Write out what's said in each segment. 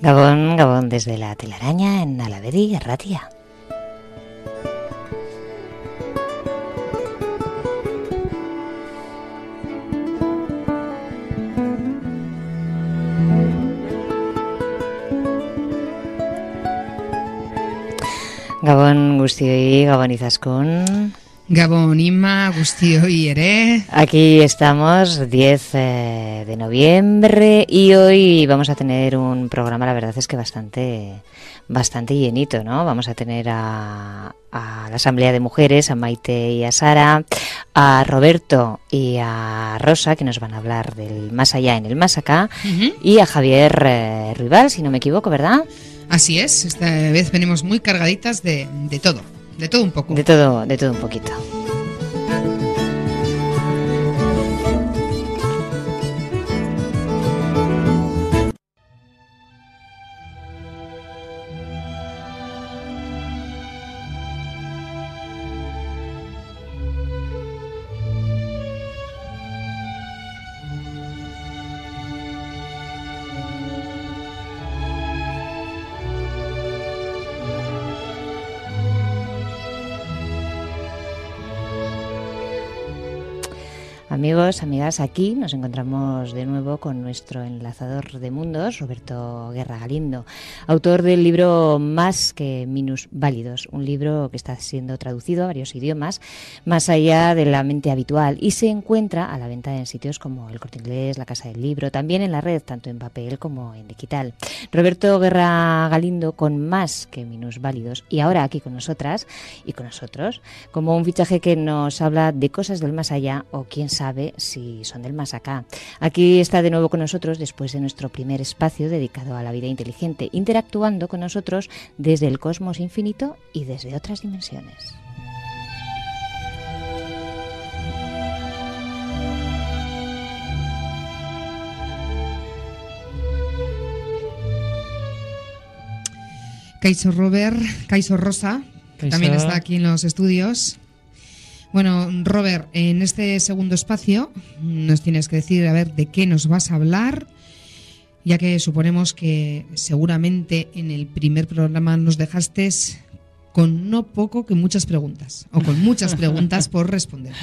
Gabón, Gabón desde la telaraña en Alavedi, Ratia. Gabón guztioi, Gabón izaskun. Gabón Inma, guztioi ere. Aquí estamos, 10 de noviembre, y hoy vamos a tener un programa, la verdad es que bastante llenito, ¿no? Vamos a tener a la Asamblea de Mujeres, a Maite y a Sara, a Roberto y a Rosa, que nos van a hablar del más allá en el más acá, y a Javier Ruibal, si no me equivoco, ¿verdad? Así es, esta vez venimos muy cargaditas de todo un poco. De todo un poquito. Amigos, amigas, aquí nos encontramos de nuevo con nuestro enlazador de mundos, Roberto Guerra Galindo, autor del libro Más que minusválidos, un libro que está siendo traducido a varios idiomas, más allá de la mente habitual, y se encuentra a la venta en sitios como El Corte Inglés, La Casa del Libro, también en la red, tanto en papel como en digital. Roberto Guerra Galindo con Más que minusválidos, y ahora aquí con nosotras y con nosotros, como un fichaje que nos habla de cosas del más allá, o quién sabe si son del más acá. Aquí está de nuevo con nosotros después de nuestro primer espacio dedicado a la vida inteligente, interactuando con nosotros desde el cosmos infinito y desde otras dimensiones. Kaixo Robert, Kaixo Rosa, que también está aquí en los estudios. Bueno, Robert, en este segundo espacio nos tienes que decir a ver de qué nos vas a hablar, ya que suponemos que seguramente en el primer programa nos dejaste con no poco que muchas preguntas, o con muchas preguntas por responder.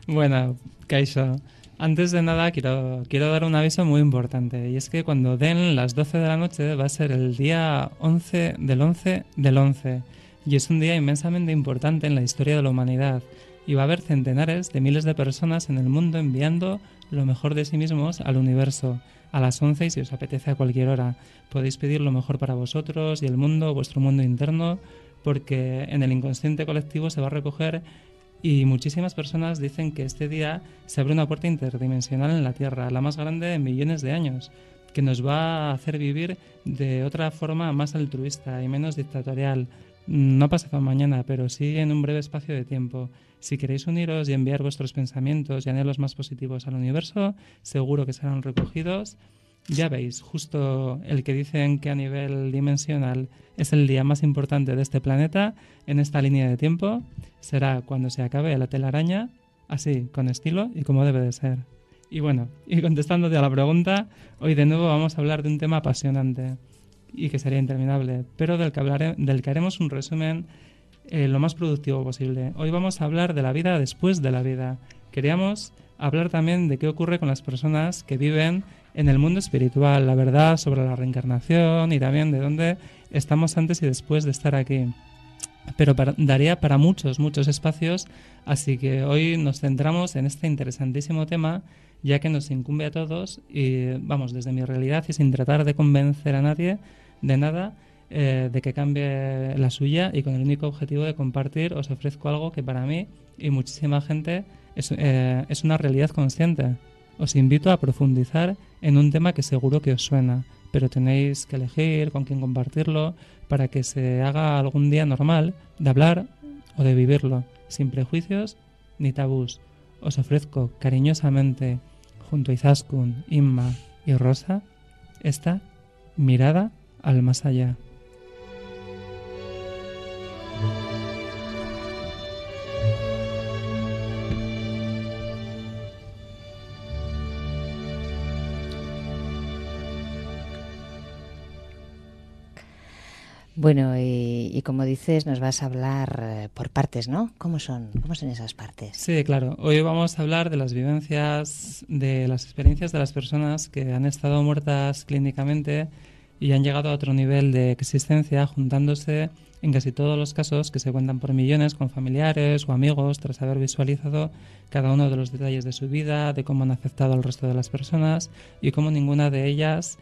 Bueno, Kaixo, antes de nada quiero dar un aviso muy importante, y es que cuando den las 12 de la noche va a ser el día 11 del 11 del 11, y es un día inmensamente importante en la historia de la humanidad. Y va a haber centenares de miles de personas en el mundo enviando lo mejor de sí mismos al universo a las 11, y si os apetece a cualquier hora. Podéis pedir lo mejor para vosotros y el mundo, vuestro mundo interno, porque en el inconsciente colectivo se va a recoger, y muchísimas personas dicen que este día se abre una puerta interdimensional en la Tierra, la más grande en millones de años, que nos va a hacer vivir de otra forma más altruista y menos dictatorial. No pasado mañana, pero sí en un breve espacio de tiempo. Si queréis uniros y enviar vuestros pensamientos y anhelos más positivos al universo, seguro que serán recogidos. Ya veis, justo el que dicen que a nivel dimensional es el día más importante de este planeta, en esta línea de tiempo, será cuando se acabe la telaraña, así, con estilo y como debe de ser. Y bueno, y contestándote a la pregunta, hoy de nuevo vamos a hablar de un tema apasionante y que sería interminable, pero del que haremos un resumen lo más productivo posible. Hoy vamos a hablar de la vida después de la vida. Queríamos hablar también de qué ocurre con las personas que viven en el mundo espiritual, la verdad sobre la reencarnación y también de dónde estamos antes y después de estar aquí. Pero daría para muchos espacios, así que hoy nos centramos en este interesantísimo tema, ya que nos incumbe a todos y vamos, desde mi realidad y sin tratar de convencer a nadie de nada, de que cambie la suya, y con el único objetivo de compartir, os ofrezco algo que para mí y muchísima gente es una realidad consciente. Os invito a profundizar en un tema que seguro que os suena, pero tenéis que elegir con quién compartirlo para que se haga algún día normal de hablar o de vivirlo, sin prejuicios ni tabús. Os ofrezco cariñosamente, junto a Izaskun, Inma y Rosa, esta mirada al más allá. Bueno, y como dices, nos vas a hablar por partes, ¿no? ¿Cómo son esas partes? Sí, claro. Hoy vamos a hablar de las vivencias, de las experiencias de las personas que han estado muertas clínicamente y han llegado a otro nivel de existencia, juntándose en casi todos los casos, que se cuentan por millones, con familiares o amigos, tras haber visualizado cada uno de los detalles de su vida, de cómo han afectado al resto de las personas y cómo ninguna de ellas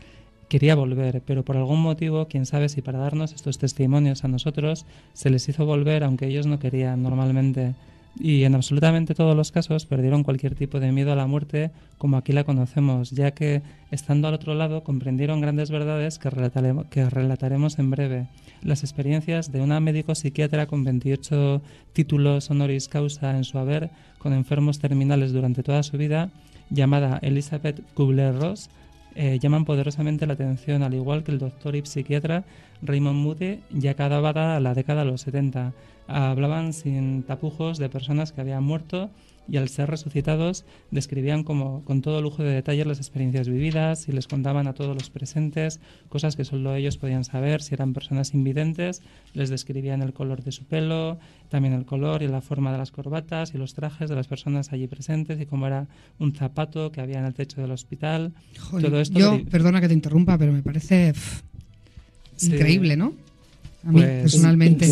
quería volver, pero por algún motivo, quién sabe si para darnos estos testimonios a nosotros se les hizo volver aunque ellos no querían normalmente. Y en absolutamente todos los casos perdieron cualquier tipo de miedo a la muerte como aquí la conocemos, ya que estando al otro lado comprendieron grandes verdades que relataremos en breve. Las experiencias de una médico psiquiatra con 28 títulos honoris causa en su haber, con enfermos terminales durante toda su vida, llamada Elizabeth Kubler-Ross, llaman poderosamente la atención, al igual que el doctor y psiquiatra Raymond Moody, ya acabada la década de los 70. Hablaban sin tapujos de personas que habían muerto y al ser resucitados describían con todo lujo de detalles las experiencias vividas y les contaban a todos los presentes cosas que solo ellos podían saber. Si eran personas invidentes, les describían el color de su pelo, también el color y la forma de las corbatas y los trajes de las personas allí presentes y cómo era un zapato que había en el techo del hospital. Joder, todo esto perdona que te interrumpa, pero me parece increíble, ¿no? A mí, personalmente.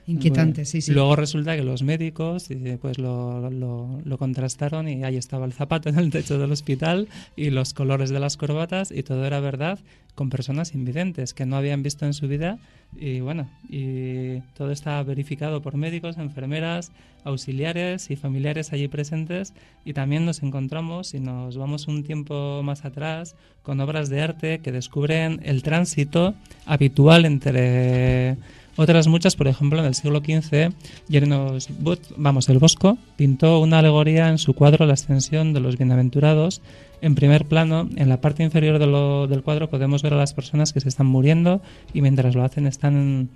Inquietante, sí. Luego resulta que los médicos pues lo contrastaron y ahí estaba el zapato en el techo del hospital y los colores de las corbatas y todo era verdad, con personas invidentes que no habían visto en su vida y bueno, y todo está verificado por médicos, enfermeras, auxiliares y familiares allí presentes. Y también nos encontramos, y nos vamos un tiempo más atrás, con obras de arte que descubren el tránsito habitual entre otras muchas. Por ejemplo, en el siglo XV, el Bosco pintó una alegoría en su cuadro La Ascensión de los Bienaventurados. En primer plano, en la parte inferior del cuadro, podemos ver a las personas que se están muriendo y mientras lo hacen están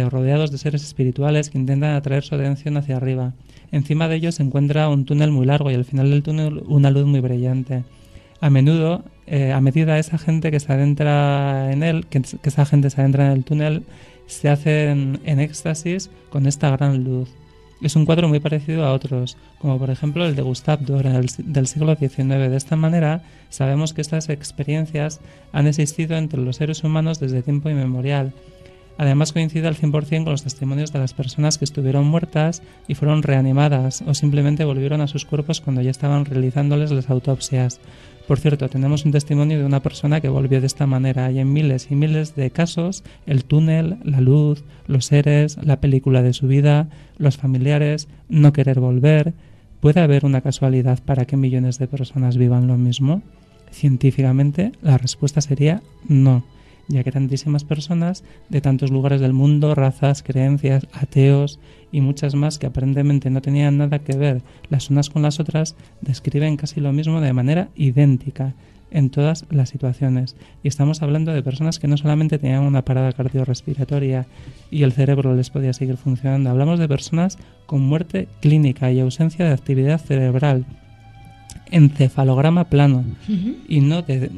rodeados de seres espirituales que intentan atraer su atención hacia arriba. Encima de ellos se encuentra un túnel muy largo y al final del túnel una luz muy brillante. A menudo, a medida esa gente que se adentra en él, que esa gente se adentra en el túnel, se hacen en éxtasis con esta gran luz. Es un cuadro muy parecido a otros, como por ejemplo el de Gustave Doré del siglo XIX. De esta manera, sabemos que estas experiencias han existido entre los seres humanos desde tiempo inmemorial. Además, coincide al 100% con los testimonios de las personas que estuvieron muertas y fueron reanimadas o simplemente volvieron a sus cuerpos cuando ya estaban realizándoles las autopsias. Por cierto, tenemos un testimonio de una persona que volvió de esta manera y en miles y miles de casos el túnel, la luz, los seres, la película de su vida, los familiares, no querer volver. ¿Puede haber una casualidad para que millones de personas vivan lo mismo? Científicamente, la respuesta sería no, ya que tantísimas personas de tantos lugares del mundo, razas, creencias, ateos y muchas más que aparentemente no tenían nada que ver las unas con las otras, describen casi lo mismo de manera idéntica en todas las situaciones. Y estamos hablando de personas que no solamente tenían una parada cardiorrespiratoria y el cerebro les podía seguir funcionando, hablamos de personas con muerte clínica y ausencia de actividad cerebral, encefalograma plano, y no de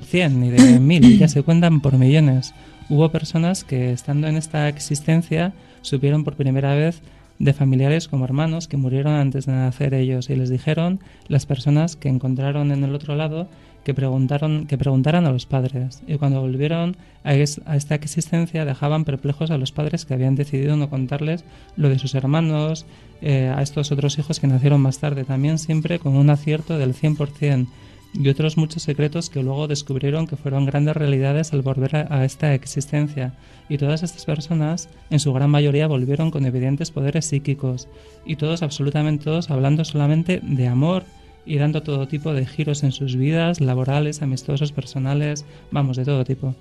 100 ni de 1000, ya se cuentan por millones. Hubo personas que estando en esta existencia supieron por primera vez de familiares como hermanos que murieron antes de nacer ellos y les dijeron las personas que encontraron en el otro lado que preguntaran a los padres, y cuando volvieron a esta existencia dejaban perplejos a los padres que habían decidido no contarles lo de sus hermanos, a estos otros hijos que nacieron más tarde, también siempre con un acierto del 100%, y otros muchos secretos que luego descubrieron que fueron grandes realidades al volver a esta existencia. Y todas estas personas, en su gran mayoría, volvieron con evidentes poderes psíquicos, y todos, absolutamente todos, hablando solamente de amor y dando todo tipo de giros en sus vidas, laborales, amistosos, personales, vamos, de todo tipo,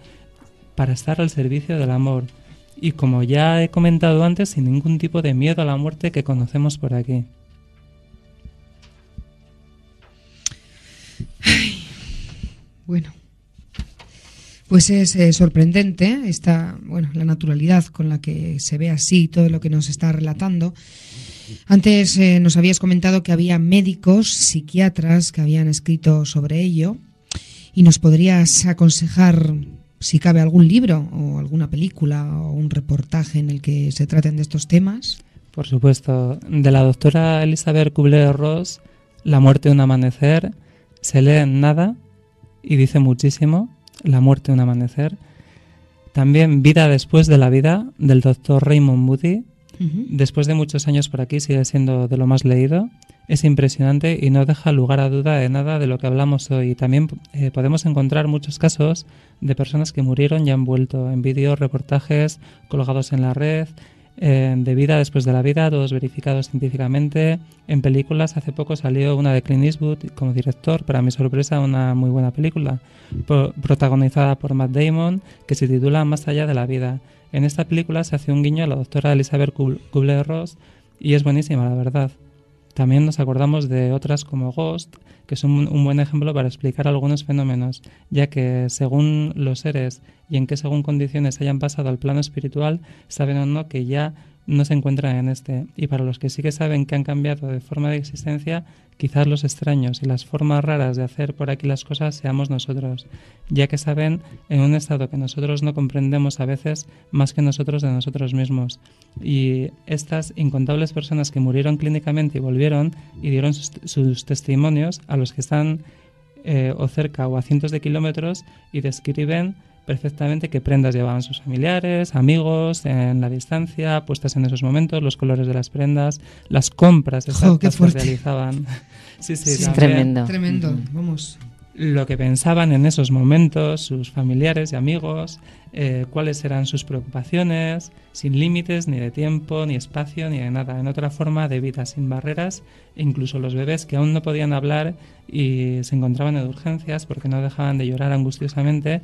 para estar al servicio del amor. Y como ya he comentado antes, sin ningún tipo de miedo a la muerte que conocemos por aquí. Ay, bueno, pues es sorprendente la naturalidad con la que se ve así todo lo que nos está relatando. Antes nos habías comentado que había médicos, psiquiatras que habían escrito sobre ello, y nos podrías aconsejar si cabe, algún libro o alguna película o un reportaje en el que se traten de estos temas. Por supuesto. De la doctora Elizabeth Kubler-Ross, La muerte de un amanecer, se lee en nada y dice muchísimo. La muerte de un amanecer. También Vida después de la vida, del doctor Raymond Moody. Después de muchos años por aquí sigue siendo de lo más leído. Es impresionante y no deja lugar a duda de nada de lo que hablamos hoy. También podemos encontrar muchos casos de personas que murieron y han vuelto en vídeos, reportajes colgados en la red, de Vida después de la vida, todos verificados científicamente. En películas, hace poco salió una de Clint Eastwood como director, para mi sorpresa una muy buena película, protagonizada por Matt Damon, que se titula Más allá de la vida. En esta película se hace un guiño a la doctora Elizabeth Kubler-Ross y es buenísima, la verdad. También nos acordamos de otras como Ghost, que es un buen ejemplo para explicar algunos fenómenos, ya que según los seres y en qué según condiciones hayan pasado al plano espiritual, saben o no que ya no se encuentran en este. Y para los que sí que saben que han cambiado de forma de existencia, quizás los extraños y las formas raras de hacer por aquí las cosas seamos nosotros, ya que saben en un estado que nosotros no comprendemos a veces más que nosotros de nosotros mismos. Y estas incontables personas que murieron clínicamente y volvieron y dieron sus testimonios a los que están o cerca o a cientos de kilómetros y describen perfectamente qué prendas llevaban sus familiares, amigos, en la distancia, puestas en esos momentos, los colores de las prendas, las compras exactas que realizaban. Sí, es tremendo. Tremendo, vamos. Lo que pensaban en esos momentos sus familiares y amigos, cuáles eran sus preocupaciones, sin límites ni de tiempo, ni espacio, ni de nada, en otra forma de vida, sin barreras, e incluso los bebés que aún no podían hablar y se encontraban en urgencias porque no dejaban de llorar angustiosamente,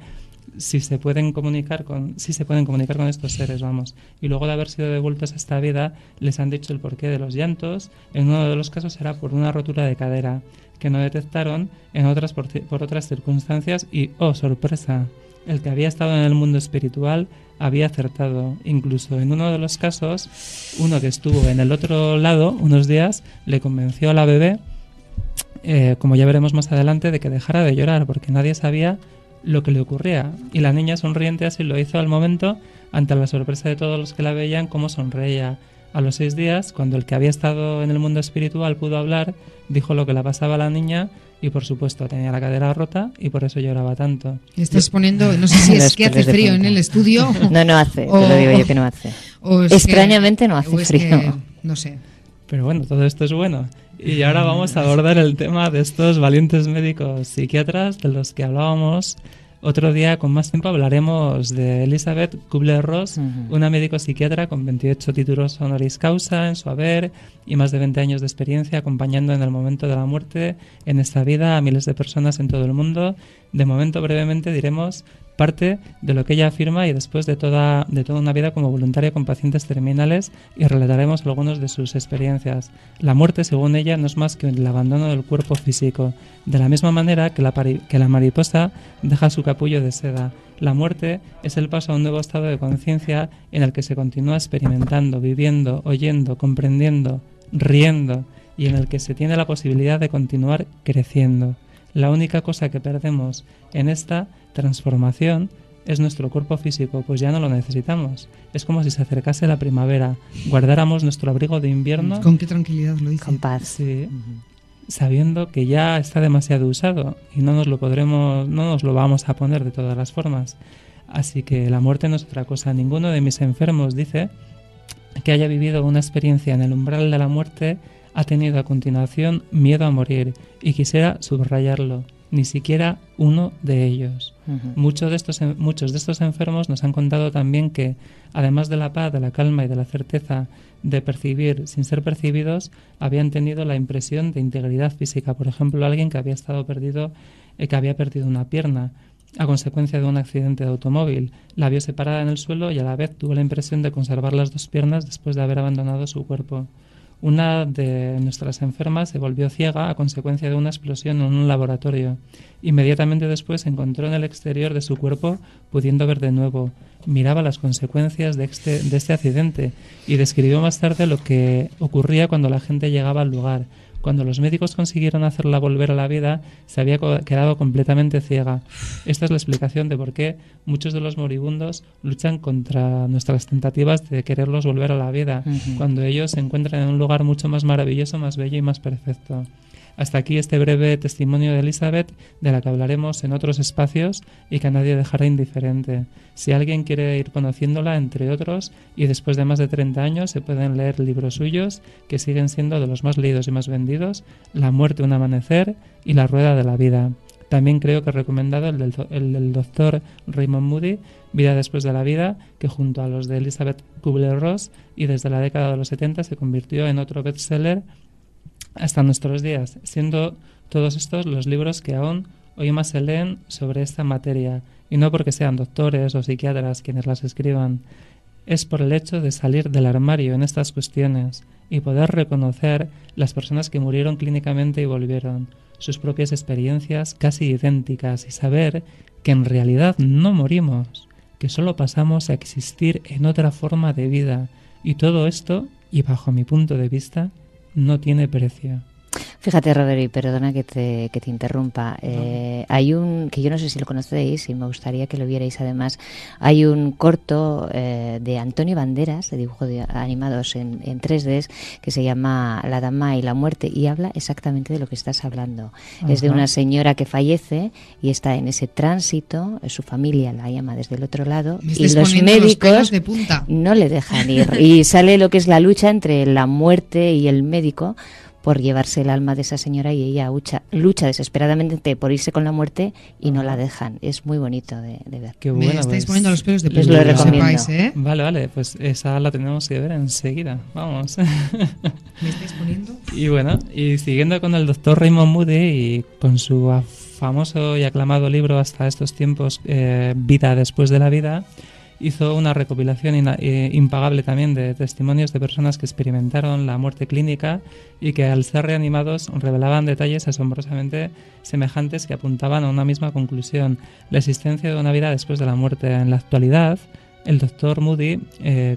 si se pueden comunicar con estos seres, vamos. Y luego de haber sido devueltos a esta vida, les han dicho el porqué de los llantos. En uno de los casos era por una rotura de cadera que no detectaron, en otras por otras circunstancias y, oh sorpresa, el que había estado en el mundo espiritual había acertado. Incluso en uno de los casos, uno que estuvo en el otro lado unos días le convenció a la bebé, como ya veremos más adelante, de que dejara de llorar porque nadie sabía lo que le ocurría, y la niña sonriente así lo hizo al momento, ante la sorpresa de todos los que la veían, cómo sonreía. A los 6 días, cuando el que había estado en el mundo espiritual pudo hablar, dijo lo que le pasaba a la niña y por supuesto tenía la cadera rota y por eso lloraba tanto. Estás poniendo, no sé si es que hace frío en el estudio. No hace, te lo digo yo que no hace. Extrañamente no hace frío. Que, no sé. Pero bueno, todo esto es bueno. Y ahora vamos a abordar el tema de estos valientes médicos psiquiatras de los que hablábamos. Otro día, con más tiempo, hablaremos de Elizabeth Kubler-Ross, una médico psiquiatra con 28 títulos honoris causa en su haber y más de 20 años de experiencia acompañando en el momento de la muerte en esta vida a miles de personas en todo el mundo. De momento, brevemente, diremos parte de lo que ella afirma y después de toda una vida como voluntaria con pacientes terminales, y relataremos algunas de sus experiencias. La muerte, según ella, no es más que el abandono del cuerpo físico. De la misma manera que la mariposa deja su capullo de seda, la muerte es el paso a un nuevo estado de conciencia en el que se continúa experimentando, viviendo, oyendo, comprendiendo, riendo, y en el que se tiene la posibilidad de continuar creciendo. La única cosa que perdemos en esta transformación es nuestro cuerpo físico, pues ya no lo necesitamos. Es como si se acercase la primavera, guardáramos nuestro abrigo de invierno. Con qué tranquilidad lo dice. Con paz. Sí, sabiendo que ya está demasiado usado y no nos lo vamos a poner de todas las formas. Así que la muerte no es otra cosa. Ninguno de mis enfermos dice que haya vivido una experiencia en el umbral de la muerte ha tenido a continuación miedo a morir, y quisiera subrayarlo, ni siquiera uno de ellos. Muchos de estos enfermos nos han contado también que, además de la paz, de la calma y de la certeza de percibir sin ser percibidos, habían tenido la impresión de integridad física. Por ejemplo, alguien que había perdido una pierna a consecuencia de un accidente de automóvil, la vio separada en el suelo y a la vez tuvo la impresión de conservar las 2 piernas después de haber abandonado su cuerpo. Una de nuestras enfermas se volvió ciega a consecuencia de una explosión en un laboratorio. Inmediatamente después se encontró en el exterior de su cuerpo, pudiendo ver de nuevo. miraba las consecuencias de este accidente y describió más tarde lo que ocurría cuando la gente llegaba al lugar. Cuando los médicos consiguieron hacerla volver a la vida, se había quedado completamente ciega. Esta es la explicación de por qué muchos de los moribundos luchan contra nuestras tentativas de quererlos volver a la vida, cuando ellos se encuentran en un lugar mucho más maravilloso, más bello y más perfecto. Hasta aquí este breve testimonio de Elizabeth, de la que hablaremos en otros espacios y que a nadie dejará indiferente. Si alguien quiere ir conociéndola, entre otros, y después de más de 30 años se pueden leer libros suyos que siguen siendo de los más leídos y más vendidos: La muerte, un amanecer y La rueda de la vida. También creo que he recomendado el del doctor Raymond Moody, Vida después de la vida, que junto a los de Elizabeth Kubler-Ross y desde la década de los 70 se convirtió en otro bestseller hasta nuestros días, siendo todos estos los libros que aún hoy más se leen sobre esta materia, y no porque sean doctores o psiquiatras quienes las escriban, es por el hecho de salir del armario en estas cuestiones y poder reconocer las personas que murieron clínicamente y volvieron, sus propias experiencias casi idénticas, y saber que en realidad no morimos, que solo pasamos a existir en otra forma de vida, y todo esto, y bajo mi punto de vista, no tiene precio. Fíjate, Robert, y perdona que te interrumpa. Hay un, que yo no sé si lo conocéis y me gustaría que lo vierais además, hay un corto de Antonio Banderas, de dibujos animados en 3D, que se llama La dama y la muerte, y habla exactamente de lo que estás hablando. Ajá. Es de una señora que fallece y está en ese tránsito, su familia la llama desde el otro lado, y los médicos no le dejan ir. Y sale lo que es la lucha entre la muerte y el médico por llevarse el alma de esa señora, y ella lucha desesperadamente por irse con la muerte y no la dejan. Es muy bonito de ver. Qué bueno, me estáis poniendo los pelos de punta. Lo recomiendo. Sepáis, ¿eh? Vale, pues esa la tenemos que ver enseguida. Vamos. ¿Me estáis poniendo? Y bueno, y siguiendo con el doctor Raymond Moody y con su famoso y aclamado libro hasta estos tiempos, Vida después de la vida, hizo una recopilación impagable también de testimonios de personas que experimentaron la muerte clínica y que al ser reanimados revelaban detalles asombrosamente semejantes que apuntaban a una misma conclusión: la existencia de una vida después de la muerte. En la actualidad, el doctor Moody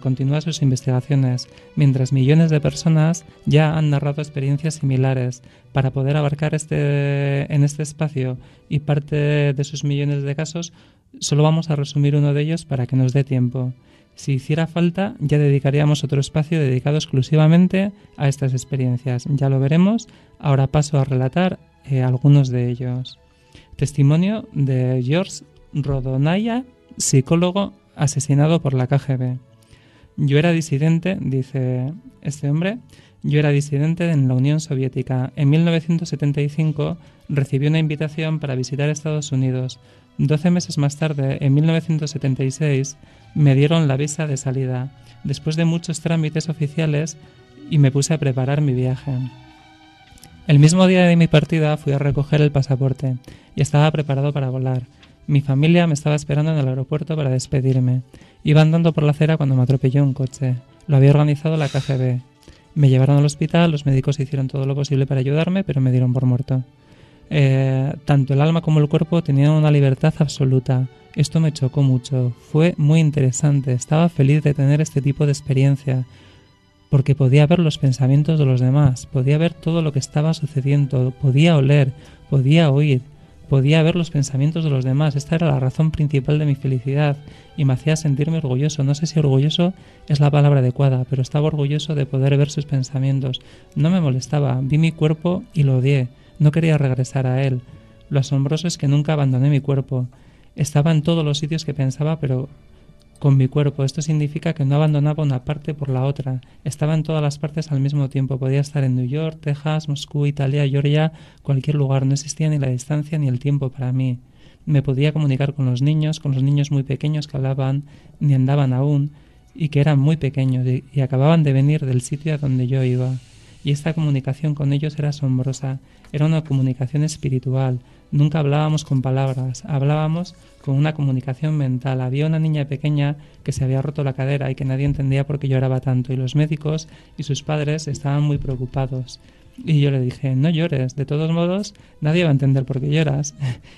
continúa sus investigaciones, mientras millones de personas ya han narrado experiencias similares. Para poder abarcar en este espacio y parte de sus millones de casos, solo vamos a resumir uno de ellos para que nos dé tiempo. Si hiciera falta, ya dedicaríamos otro espacio dedicado exclusivamente a estas experiencias. Ya lo veremos. Ahora paso a relatar algunos de ellos. Testimonio de George Rodonaya, psicólogo asesinado por la KGB. Yo era disidente, dice este hombre, yo era disidente en la Unión Soviética. En 1975 recibí una invitación para visitar Estados Unidos. 12 meses más tarde, en 1976, me dieron la visa de salida, después de muchos trámites oficiales, y me puse a preparar mi viaje. El mismo día de mi partida fui a recoger el pasaporte y estaba preparado para volar. Mi familia me estaba esperando en el aeropuerto para despedirme. Iba andando por la acera cuando me atropelló un coche. Lo había organizado la KGB. Me llevaron al hospital, los médicos hicieron todo lo posible para ayudarme, pero me dieron por muerto. Tanto el alma como el cuerpo tenían una libertad absoluta. Esto me chocó mucho. Fue muy interesante. Estaba feliz de tener este tipo de experiencia, porque podía ver los pensamientos de los demás, podía ver todo lo que estaba sucediendo, podía oler, podía oír, podía ver los pensamientos de los demás. Esta era la razón principal de mi felicidad y me hacía sentirme orgulloso. No sé si orgulloso es la palabra adecuada, pero estaba orgulloso de poder ver sus pensamientos. No me molestaba, vi mi cuerpo y lo odié. No quería regresar a él. Lo asombroso es que nunca abandoné mi cuerpo. Estaba en todos los sitios que pensaba, pero con mi cuerpo. Esto significa que no abandonaba una parte por la otra. Estaba en todas las partes al mismo tiempo. Podía estar en New York, Texas, Moscú, Italia, Georgia, cualquier lugar. No existía ni la distancia ni el tiempo para mí. Me podía comunicar con los niños muy pequeños que hablaban ni andaban aún y que eran muy pequeños y acababan de venir del sitio a donde yo iba. Y esta comunicación con ellos era asombrosa. Era una comunicación espiritual. Nunca hablábamos con palabras, hablábamos con una comunicación mental. Había una niña pequeña que se había roto la cadera y que nadie entendía por qué lloraba tanto, y los médicos y sus padres estaban muy preocupados. Y yo le dije: no llores, de todos modos nadie va a entender por qué lloras.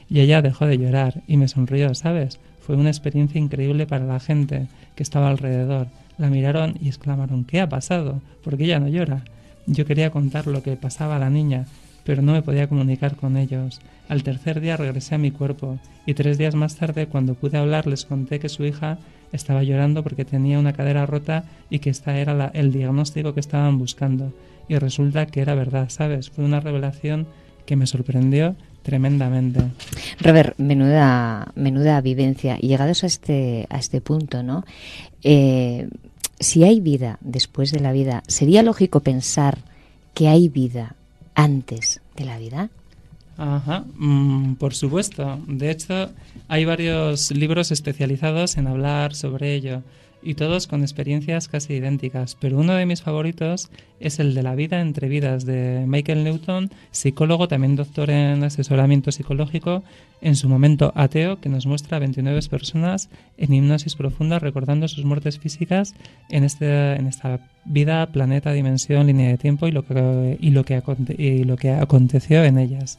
Y ella dejó de llorar y me sonrió, ¿sabes? Fue una experiencia increíble para la gente que estaba alrededor. La miraron y exclamaron: ¿qué ha pasado? ¿Por qué ella no llora? Yo quería contar lo que pasaba a la niña, pero no me podía comunicar con ellos. Al tercer día regresé a mi cuerpo y 3 días más tarde, cuando pude hablar, les conté que su hija estaba llorando porque tenía una cadera rota y que esta era el diagnóstico que estaban buscando. Y resulta que era verdad, ¿sabes? Fue una revelación que me sorprendió tremendamente. Robert, menuda vivencia. Y llegados a este punto, ¿no? Si hay vida después de la vida, ¿sería lógico pensar que hay vida antes de la vida? Ajá, por supuesto. De hecho, hay varios libros especializados en hablar sobre ello y todos con experiencias casi idénticas, pero uno de mis favoritos es el de La vida entre vidas, de Michael Newton, psicólogo, también doctor en asesoramiento psicológico, en su momento ateo, que nos muestra a 29 personas en hipnosis profunda recordando sus muertes físicas en esta vida, planeta, dimensión, línea de tiempo y lo que aconteció en ellas.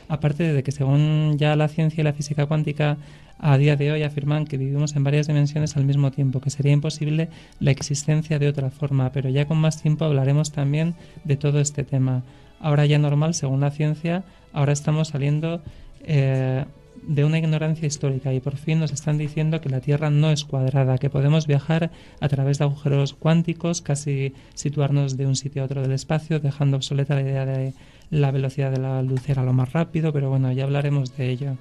Aparte de que, según ya la ciencia y la física cuántica a día de hoy afirman que vivimos en varias dimensiones al mismo tiempo, que sería imposible la existencia de otra forma, pero ya con más tiempo hablaremos también de todo este tema. Ahora ya normal, según la ciencia, ahora estamos saliendo de una ignorancia histórica y por fin nos están diciendo que la Tierra no es cuadrada, que podemos viajar a través de agujeros cuánticos, casi situarnos de un sitio a otro del espacio, dejando obsoleta la idea de la velocidad de la luz era lo más rápido, pero bueno, ya hablaremos de ello.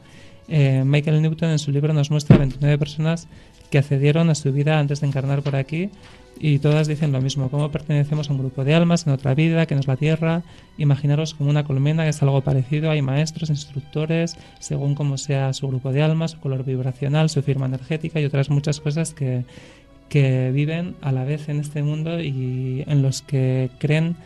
Michael Newton en su libro nos muestra 29 personas que accedieron a su vida antes de encarnar por aquí y todas dicen lo mismo: cómo pertenecemos a un grupo de almas en otra vida que no es la Tierra. Imaginaros como una colmena, que es algo parecido. Hay maestros, instructores, según cómo sea su grupo de almas, su color vibracional, su firma energética y otras muchas cosas que viven a la vez en este mundo y en los que creen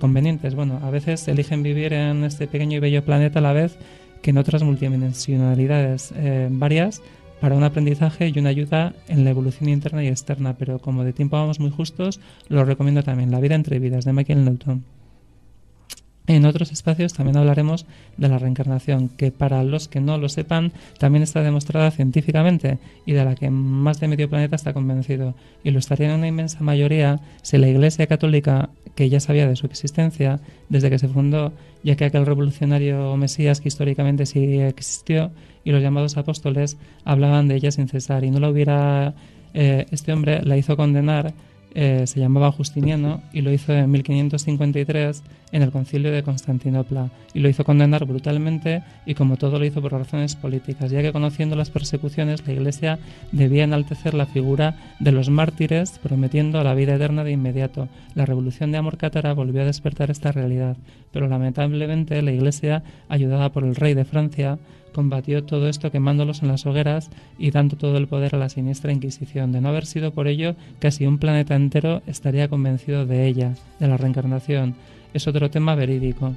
convenientes. Bueno, a veces eligen vivir en este pequeño y bello planeta a la vez que en otras multidimensionalidades varias, para un aprendizaje y una ayuda en la evolución interna y externa. Pero como de tiempo vamos muy justos, lo recomiendo también, La vida entre vidas, de Michael Newton. En otros espacios también hablaremos de la reencarnación, que para los que no lo sepan también está demostrada científicamente y de la que más de medio planeta está convencido. Y lo estaría en una inmensa mayoría si la Iglesia Católica, que ya sabía de su existencia desde que se fundó, ya que aquel revolucionario Mesías que históricamente sí existió, y los llamados apóstoles hablaban de ella sin cesar, y no la hubiera... este hombre la hizo condenar. Se llamaba Justiniano y lo hizo en 1553 en el concilio de Constantinopla, y lo hizo condenar brutalmente, y como todo lo hizo por razones políticas, ya que, conociendo las persecuciones, la Iglesia debía enaltecer la figura de los mártires, prometiendo la vida eterna de inmediato. La revolución de amor cátara volvió a despertar esta realidad, pero lamentablemente la Iglesia, ayudada por el rey de Francia, combatió todo esto quemándolos en las hogueras y dando todo el poder a la siniestra Inquisición. De no haber sido por ello, casi un planeta entero estaría convencido de ella, de la reencarnación. Es otro tema verídico,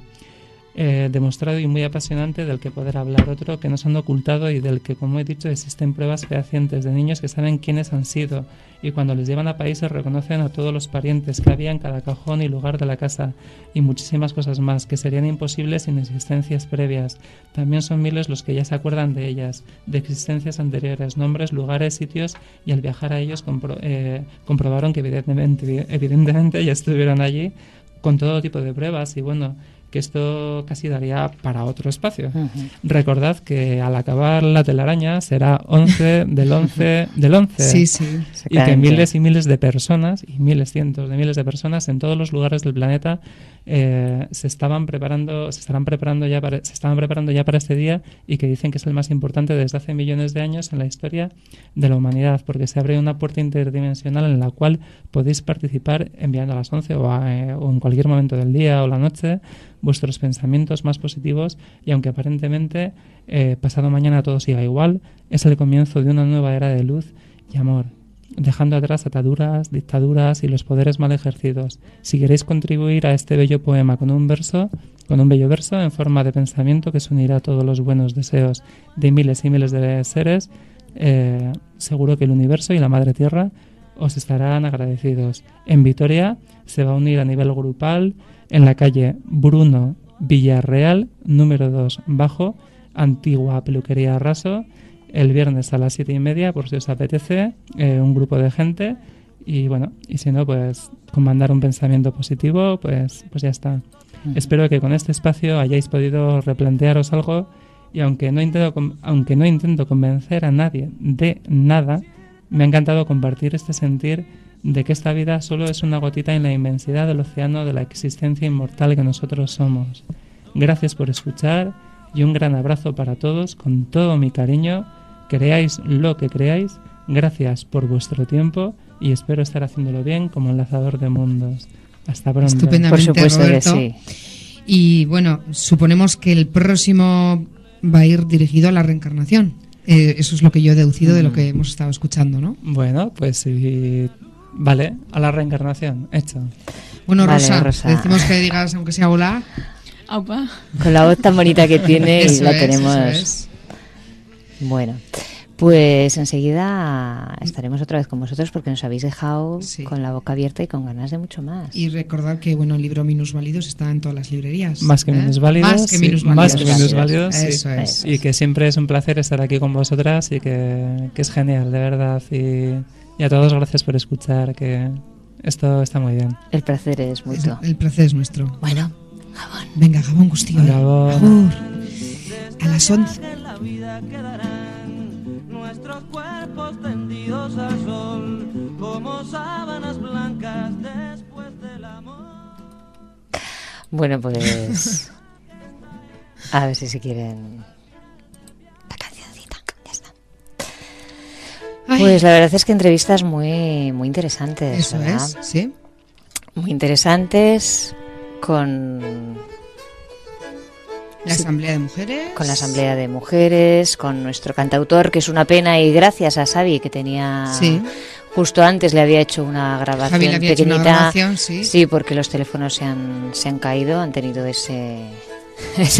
demostrado y muy apasionante, del que poder hablar. Otro que nos han ocultado y del que, como he dicho, existen pruebas fehacientes de niños que saben quiénes han sido, y cuando les llevan a países reconocen a todos los parientes que había en cada cajón y lugar de la casa, y muchísimas cosas más que serían imposibles sin existencias previas. También son miles los que ya se acuerdan de ellas, de existencias anteriores, nombres, lugares, sitios, y al viajar a ellos comprobaron que evidentemente ya estuvieron allí, con todo tipo de pruebas. Y bueno, que esto casi daría para otro espacio. Uh-huh. Recordad que al acabar la telaraña será 11 del 11 del 11. Sí, sí. Y que miles y miles de personas, y miles, cientos de miles de personas en todos los lugares del planeta se estaban preparando ya para este día, y que dicen que es el más importante desde hace millones de años en la historia de la humanidad, porque se abre una puerta interdimensional en la cual podéis participar enviando a las 11 o en cualquier momento del día o la noche vuestros pensamientos más positivos, y aunque aparentemente pasado mañana todo siga igual, es el comienzo de una nueva era de luz y amor, dejando atrás ataduras, dictaduras y los poderes mal ejercidos. Si queréis contribuir a este bello poema con un bello verso en forma de pensamiento que se unirá a todos los buenos deseos de miles y miles de seres, seguro que el universo y la Madre Tierra os estarán agradecidos. En Vitoria se va a unir a nivel grupal en la calle Bruno Villarreal, número 2 bajo, antigua peluquería Raso, el viernes a las 7:30, por si os apetece, un grupo de gente. Y bueno, y si no, pues con mandar un pensamiento positivo, pues ya está. Espero que con este espacio hayáis podido replantearos algo, y aunque no intento convencer a nadie de nada, me ha encantado compartir este sentir de que esta vida solo es una gotita en la inmensidad del océano de la existencia inmortal que nosotros somos. Gracias por escuchar y un gran abrazo para todos con todo mi cariño. Creáis lo que creáis, gracias por vuestro tiempo y espero estar haciéndolo bien como enlazador de mundos. Hasta pronto. Estupendamente, por supuesto, Roberto. que sí. Y bueno, suponemos que el próximo va a ir dirigido a la reencarnación. Eso es lo que yo he deducido de lo que hemos estado escuchando, ¿no? Bueno, pues sí. Vale, a la reencarnación, hecho. Bueno, Vale, Rosa, Rosa. te decimos que digas, aunque sea hola. Aupa. Con la voz tan bonita que tiene y Eso la es, tenemos. eso es. Bueno, pues enseguida estaremos otra vez con vosotros porque nos habéis dejado Sí. con la boca abierta y con ganas de mucho más. Y recordad que bueno, el libro Minusválidos está en todas las librerías. Más que minusválidos. Más que sí, minusválidos. más que minusválidos, sí. Eso es. Y que siempre es un placer estar aquí con vosotras y que es genial, de verdad. Y a todos gracias por escuchar, que esto está muy bien. El placer es mutuo. El placer es nuestro. Bueno, Gabón. Venga, Gabón Gustío. Gabón. Agur. A las 11. En la vida quedarán nuestros cuerpos tendidos al sol como sábanas blancas después del amor. Bueno, pues a ver si quieren la cancioncita. Ya está. Ay, Pues la verdad es que entrevistas muy interesantes, eso ¿verdad? es, sí. Muy interesantes con La Sí. Asamblea de Mujeres. la Asamblea de Mujeres, con nuestro cantautor, que es una pena, y gracias a Xavi, que tenía Sí. justo antes le había hecho una grabación Javi le había hecho pequeñita. una grabación, sí. Sí, porque los teléfonos se han caído, han tenido ese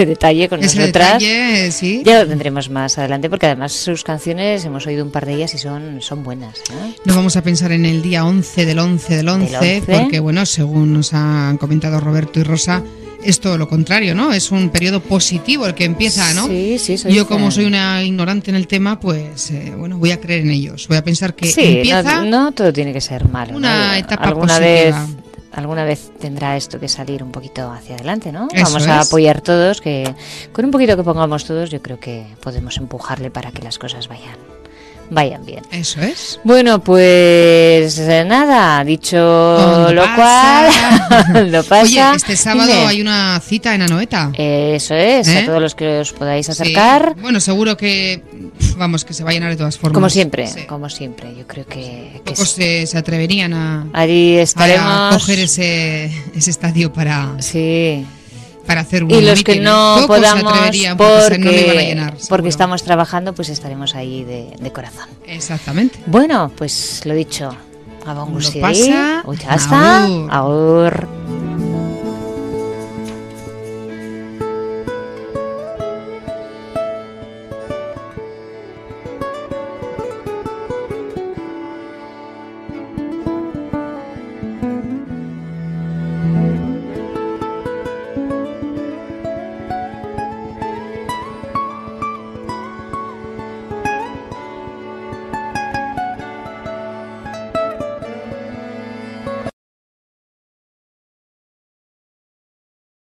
detalle con Ese nosotras. detalle, sí. Ya lo tendremos más adelante, porque además sus canciones, hemos oído un par de ellas y son buenas, ¿eh? No vamos a pensar en el día 11 del 11 del 11, Del 11. porque bueno, según nos han comentado Roberto y Rosa, es todo lo contrario, ¿no? Es un periodo positivo el que empieza, ¿no? Sí, sí, Yo como soy una ignorante en el tema, pues bueno, voy a creer en ellos. Voy a pensar que Sí, empieza no todo tiene que ser malo, una ¿no? etapa alguna positiva. Alguna vez tendrá esto que salir un poquito hacia adelante, ¿no? Eso Vamos a es. apoyar todos, que con un poquito que pongamos todos, yo creo que podemos empujarle para que las cosas vayan bien. Eso es. Bueno, pues nada, dicho lo pasa. cual, lo pasa. Oye, este sábado Dime. hay una cita en Anoeta. Eso es, ¿Eh? a todos los que os podáis Sí. acercar. Bueno, seguro que, vamos, que se va a llenar de todas formas. Como siempre, Sí. como siempre. Yo creo que Pocos se atreverían a allí estaremos. coger ese estadio para Sí. hacer un Y los que meeting, ¿eh? no Pocos se podamos, atreverían porque no lo iban a llenar, porque seguro. estamos trabajando, pues estaremos ahí de corazón. Exactamente. Bueno, pues lo dicho. Gabón Lo Guztiari, pasa. Uchasta, Agur. agur.